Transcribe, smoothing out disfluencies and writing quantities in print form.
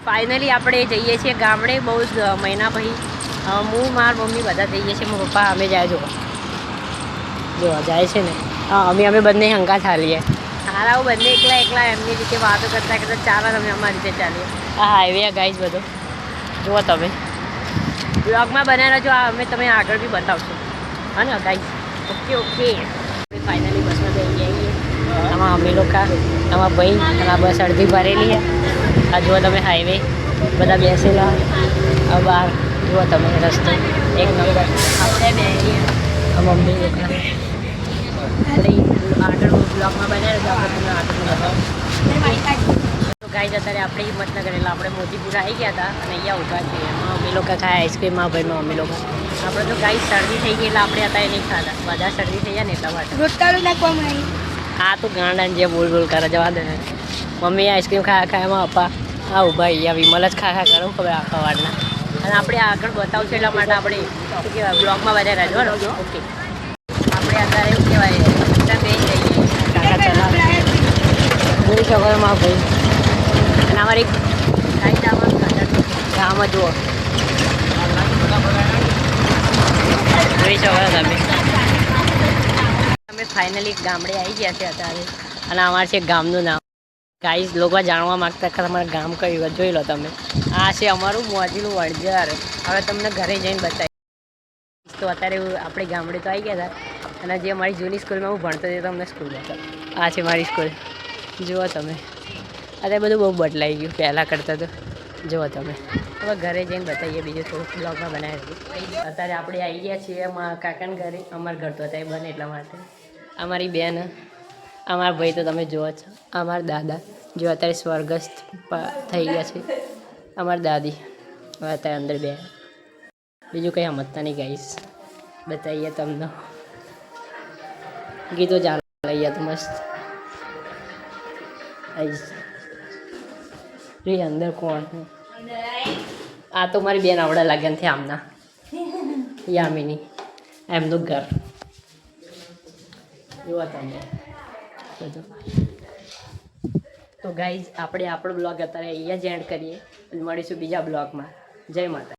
Finally આપણે જઈએ છીએ ગામડે બહુ જ મહિના પછી હું મારા મમ્મી બધા જઈએ છીએ મારા પપ્પા અમે જાય જો જાય છે ને હા અમે બંને હંગા ચાલીએ સારા હું બંને એકલા એમની રીતે વાતો કરતાં કરતાં ચાલો અમે અમારી રીતે ચાલીએ આ હાઈવે ગાઈઝ બધો જુઓ તમે બ્લોગમાં બનાવી રહેજો અમે તમે આગળ બી બતાવશો હા ને ગાઈઝ ઓકે ફાઇનલી બસમાં જઈએ આવીએ આમાં અમે લોકો આમાં ભાઈ અને આ બસ અડધી ભરેલી છે આ જુઓ તમે હાઈવે બધા બેસેલા આ બહાર જુઓ તમે રસ્તો એક નંબર આપણે બેસીએ આ મમ્મી લોકો આગળ બ્લોગમાં બનાવે તો આપણે તમને આગળ બતાવો તો ગાઈઝ અત્યારે આપણે હિંમતનગર એટલે આપણે મોતીપુરા આવી ગયા હતા અને અહીંયા ઊભા છીએ એમાં અમે લોકો ખાય આઈસ્ક્રીમમાં ભાઈમાં અમે લોકો આપણે તો ગાઈઝ શરદી થઈ ગઈ એટલે આપણે અત્યારે નહીં ખાતા બધા શરદી થઈ જાય ને એટલા માટે રોટલાનું નાખવામાં આવી આ તો ગાંડા જે બોલ કરે જવા દે મમ્મી આઈસ્ક્રીમ ખાયા એમાં અપ્પા હા ઊભા અહીંયા વિમલ જ ખા કરું ખબર આખા વારના અને આપણે આગળ બતાવશું એટલા માટે આપણે શું કહેવાય બ્લોગમાં બધા રહેજો ને ઓકે આપણે અત્યારે એવું કહેવાય બે જઈએ કાકા ચલા જોઈ શકો માં ભાઈ અને અમારી ગાઈડામાં ગામમાં જુઓ જોઈ શકો તમે અમે ફાઇનલી ગામડે આવી ગયા છે અત્યારે અને અમારે છે ગામનું નામ ગાઈઝ લોકો જાણવા માગતા કે તમારું ગામ કયું જોઈ લો તમે આ છે અમારું મોજીલું વણઝાર હવે તમને ઘરે જઈને બતાવીશ તો અત્યારે આપણે ગામડે તો આવી ગયા હતા અને જે મારી જૂની સ્કૂલમાં હું ભણતો હતો તમને સ્કૂલ બતાવ આ છે મારી સ્કૂલ જુઓ તમે અત્યારે બધું બહુ બદલાઈ ગયું પહેલાં કરતાં તો જુઓ તમે હવે ઘરે જઈને બતાવીએ બીજું થોડુંક બ્લોગમાં બનાવી અત્યારે આપણે આવી ગયા છીએ અમારા કાકાના ઘરે અમારા ઘર તો અત્યારે બને એટલા માટે અમારી બેન અમારા ભાઈ તો તમે જુઓ છો અમારા દાદા જો અત્યારે સ્વર્ગસ્થ થઈ ગયા છે અમારા દાદી હવે અત્યારે અંદર બે બીજું કંઈ સમજતા નહીં ગાઈશ બતાવીએ તમને ગીતો ચાલુ લઈએ તો મસ્ત આવીશ અંદર કોણ આ તો મારી બેન આવડા લગ્ન છે આમના યામિની એમનું ઘર જુઓ તમે બધું તો ગાઈઝ આપણે આપણો બ્લોગ અત્યારે અહીંયા જ એન્ડ કરીએ મળીશું બીજા બ્લોગમાં જય માતા.